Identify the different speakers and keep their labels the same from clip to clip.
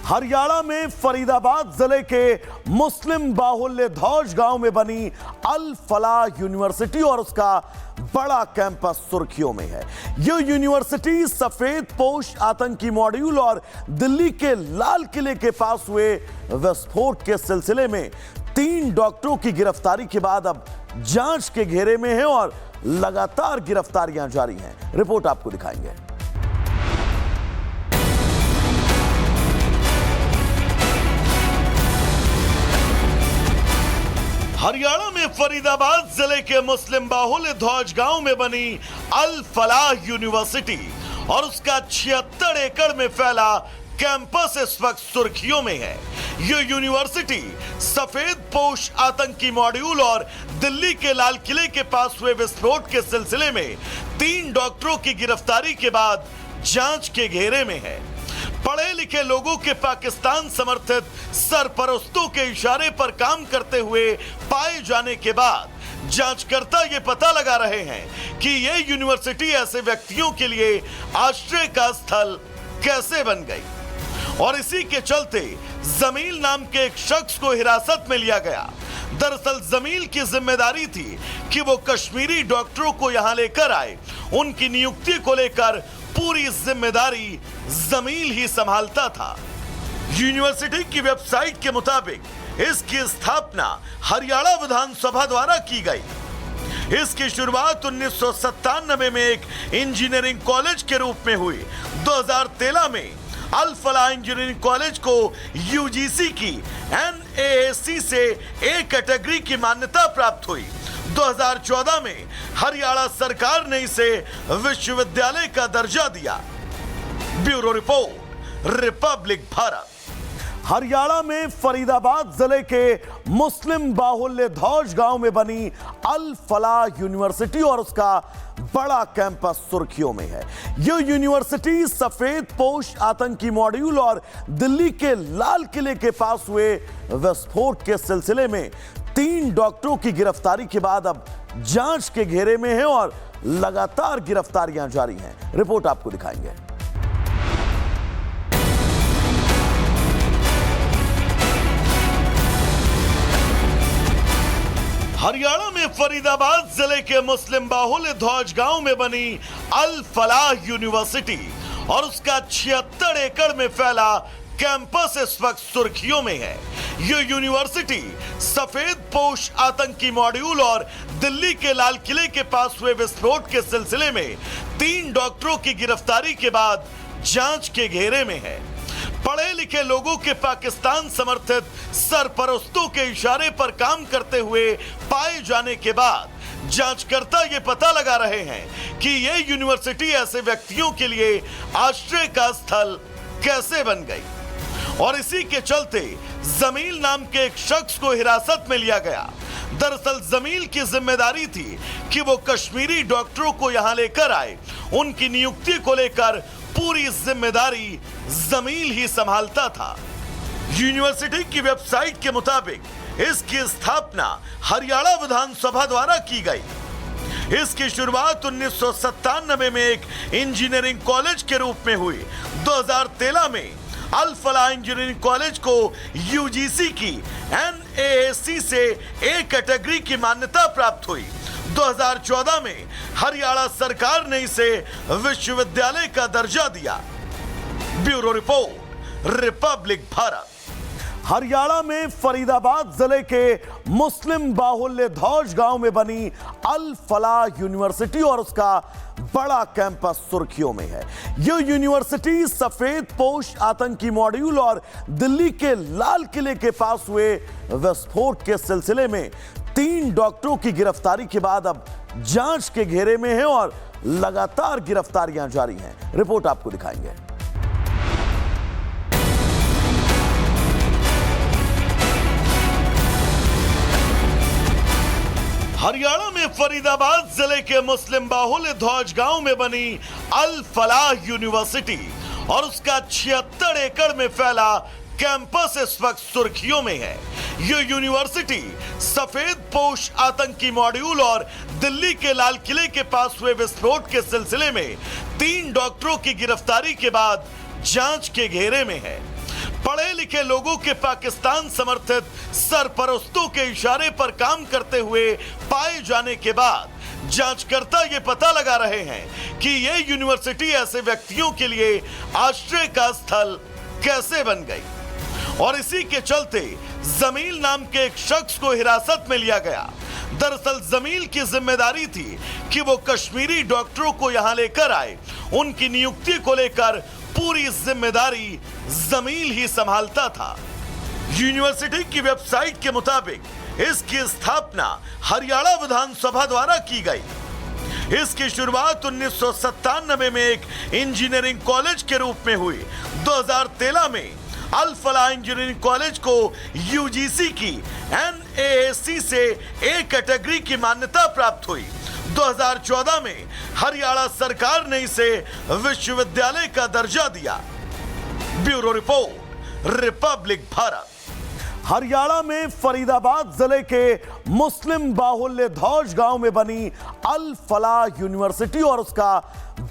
Speaker 1: हरियाणा में फरीदाबाद जिले के मुस्लिम बाहुल्य धौज गांव में बनी अल फलाह यूनिवर्सिटी और उसका बड़ा कैंपस सुर्खियों में है। यह यूनिवर्सिटी सफेद पोश आतंकी मॉड्यूल और दिल्ली के लाल किले के पास हुए विस्फोट के सिलसिले में 3 डॉक्टरों की गिरफ्तारी के बाद अब जांच के घेरे में है और लगातार गिरफ्तारियां जारी हैं। रिपोर्ट आपको दिखाएंगे। हरियाणा में फरीदाबाद जिले के मुस्लिम बाहुल्य धौज गांव में बनी अल फलाह यूनिवर्सिटी और उसका 76 एकड़ में फैला कैंपस इस वक्त सुर्खियों में है। यह यूनिवर्सिटी सफेद पोश आतंकी मॉड्यूल और दिल्ली के लाल किले के पास हुए विस्फोट के सिलसिले में 3 डॉक्टरों की गिरफ्तारी के बाद जांच के घेरे में है। पढ़े लिखे लोगों के पाकिस्तान समर्थित सरपरस्तों के इशारे पर काम करते हुए पाए जाने के बाद जांचकर्ता ये पता लगा रहे हैं कि ये यूनिवर्सिटी ऐसे व्यक्तियों के लिए आश्रय का स्थल कैसे बन गई और इसी के चलते जमील नाम के एक शख्स को हिरासत में लिया गया। दरअसल जमील की जिम्मेदारी थी कि वो कश्मीरी डॉक्टरों को यहां लेकर आए। उनकी नियुक्ति को लेकर पूरी जिम्मेदारी जमील ही संभालता था। यूनिवर्सिटी की वेबसाइट के मुताबिक इसकी स्थापना हरियाणा विधानसभा द्वारा की गई। इसकी शुरुआत 1997 में एक इंजीनियरिंग कॉलेज के रूप में हुई। 2013 में अल फलाह इंजीनियरिंग कॉलेज को यूजीसी की NAAC से A कैटेगरी की मान्यता प्राप्त हुई। 2014 में हरियाणा सरकार ने इसे विश्वविद्यालय का दर्जा दिया। Bureau report, Republic Bharat. Haryana में फरीदाबाद जिले के मुस्लिम बाहुल्य धौज गांव में बनी अल फलाह यूनिवर्सिटी और उसका बड़ा कैंपस सुर्खियों में है। यह यूनिवर्सिटी सफेद पोश आतंकी मॉड्यूल और दिल्ली के लाल किले के पास हुए विस्फोट के सिलसिले में 3 डॉक्टरों की गिरफ्तारी के बाद अब जांच के घेरे में है और लगातार गिरफ्तारियां जारी हैं। रिपोर्ट आपको दिखाएंगे। हरियाणा में फरीदाबाद जिले के मुस्लिम बाहुल्य धौज गांव में बनी अल फलाह यूनिवर्सिटी और उसका 76 एकड़ में फैला कैंपस इस वक्त सुर्खियों में है। यह यूनिवर्सिटी सफेद पोश आतंकी मॉड्यूल और दिल्ली के लाल किले के पास हुए विस्फोट के सिलसिले में 3 डॉक्टरों की गिरफ्तारी के बाद जांच के घेरे में है। पढ़े लिखे लोगों के पाकिस्तान समर्थित सरपरस्तों के इशारे पर काम करते हुए पाए जाने के बाद जांचकर्ता ये पता लगा रहे हैं कि ये यूनिवर्सिटी ऐसे व्यक्तियों के लिए आश्रय का स्थल कैसे बन गई और इसी के चलते जमील नाम के एक शख्स को हिरासत में लिया गया। दरअसल जमील की जिम्मेदारी थी कि वो कश्मीरी डॉक्टरों को यहां लेकर आए। उनकी नियुक्ति को लेकर पूरी जिम्मेदारी जमील ही संभालता था। यूनिवर्सिटी की वेबसाइट के मुताबिक इसकी स्थापना हरियाणा विधानसभा द्वारा की गई। इसकी शुरुआत 1997 में एक इंजीनियरिंग कॉलेज के रूप में हुई। 2013 में अल फलाह इंजीनियरिंग कॉलेज को यूजीसी की NAAC से A कैटेगरी की मान्यता प्राप्त हुई। 2014 में हरियाणा सरकार ने इसे विश्वविद्यालय का दर्जा दिया। Bureau report, Republic Bharat. Haryana में फरीदाबाद जिले के मुस्लिम बाहुल्य धौज गांव में बनी अल फलाह यूनिवर्सिटी और उसका बड़ा कैंपस सुर्खियों में है। यह यूनिवर्सिटी सफेद पोश आतंकी मॉड्यूल और दिल्ली के लाल किले के पास हुए विस्फोट के सिलसिले में 3 डॉक्टरों की गिरफ्तारी के बाद अब जांच के घेरे में है और लगातार गिरफ्तारियां जारी हैं। रिपोर्ट आपको दिखाएंगे। हरियाणा में फरीदाबाद जिले के मुस्लिम बाहुल्य धौज गांव में बनी अल फलाह यूनिवर्सिटी और उसका 76 एकड़ में फैला कैंपस इस वक्त सुर्खियों में है। यह यूनिवर्सिटी सफेद पोश आतंकी मॉड्यूल और दिल्ली के लाल किले के पास हुए विस्फोट के सिलसिले में 3 डॉक्टरों की गिरफ्तारी के बाद जांच के घेरे में है। पढ़े लिखे लोगों के पाकिस्तान समर्थित सरपरस्तों के इशारे पर काम करते हुए पाए जाने के बाद जांचकर्ता ये पता लगा रहे हैं कि ये यूनिवर्सिटी ऐसे व्यक्तियों के लिए आश्रय का स्थल कैसे बन गई और इसी के चलते जमील नाम के एक शख्स को हिरासत में लिया गया। दरअसल जमील की जिम्मेदारी थी कि वो कश्मीरी डॉक्टरों को यहां लेकर आए। उनकी नियुक्ति को लेकर पूरी जिम्मेदारी जमील ही संभालता था। यूनिवर्सिटी की वेबसाइट के मुताबिक इसकी स्थापना हरियाणा विधानसभा द्वारा की गई। इसकी शुरुआत 1997 में एक इंजीनियरिंग कॉलेज के रूप में हुई। 2013 में अल फलाह इंजीनियरिंग कॉलेज को यूजीसी की NAAC से A कैटेगरी की मान्यता प्राप्त हुई। 2014 में हरियाणा सरकार ने इसे विश्वविद्यालय का दर्जा दिया। Bureau report, Republic Bharat. Haryana में फरीदाबाद जिले के मुस्लिम बाहुल्य धौज गांव में बनी अल फलाह यूनिवर्सिटी और उसका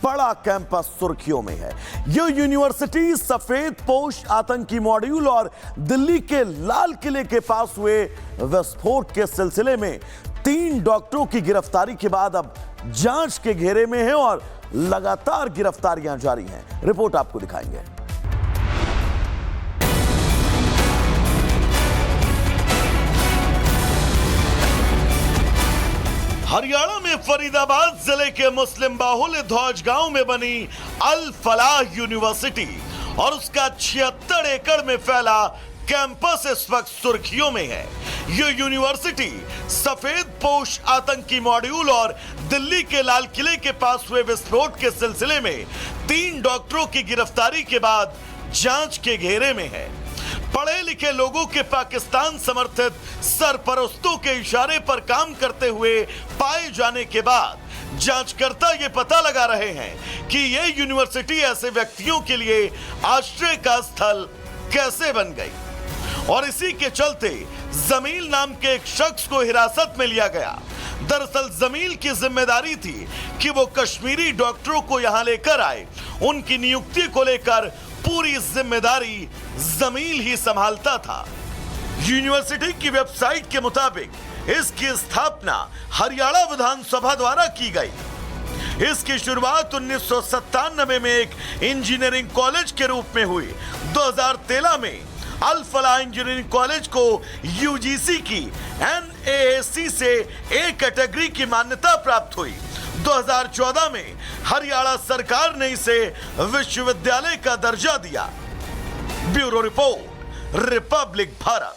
Speaker 1: बड़ा कैंपस सुर्खियों में है। यह यूनिवर्सिटी सफेद पोश आतंकी मॉड्यूल और दिल्ली के लाल किले के पास हुए विस्फोट के सिलसिले में 3 डॉक्टरों की गिरफ्तारी के बाद अब जांच के घेरे में है और लगातार गिरफ्तारियां जारी हैं। रिपोर्ट आपको दिखाएंगे। हरियाणा में फरीदाबाद जिले के मुस्लिम बाहुल्य धौज गांव में बनी अल फलाह यूनिवर्सिटी और उसका 76 एकड़ में फैला कैंपस इस वक्त सुर्खियों में है। यह यूनिवर्सिटी सफेद पोश आतंकी मॉड्यूल और दिल्ली के लाल किले के पास हुए विस्फोट के सिलसिले में 3 डॉक्टरों की गिरफ्तारी के बाद जांच के घेरे में है। पढ़े लिखे लोगों के पाकिस्तान समर्थित सरपरस्तों के इशारे पर काम करते हुए पाए जाने के बाद जांचकर्ता ये पता लगा रहे हैं कि ये यूनिवर्सिटी ऐसे व्यक्तियों के लिए आश्रय का स्थल कैसे बन गई और इसी के चलते जमील नाम के एक शख्स को हिरासत में लिया गया। दरअसल जमील की जिम्मेदारी थी कि वो कश्मीरी डॉक्टरों को यहां लेकर आए। उनकी नियुक्ति को लेकर पूरी जिम्मेदारी जमील ही संभालता था। यूनिवर्सिटी की वेबसाइट के मुताबिक इसकी स्थापना हरियाणा विधानसभा द्वारा की गई। इसकी शुरुआत 1997 में एक इंजीनियरिंग कॉलेज के रूप में हुई। 2013 में अल फलाह इंजीनियरिंग कॉलेज को यूजीसी की NAAC से A कैटेगरी की मान्यता प्राप्त हुई। 2014 में हरियाणा सरकार ने इसे विश्वविद्यालय का दर्जा दिया। Bureau report, Republic Bharat.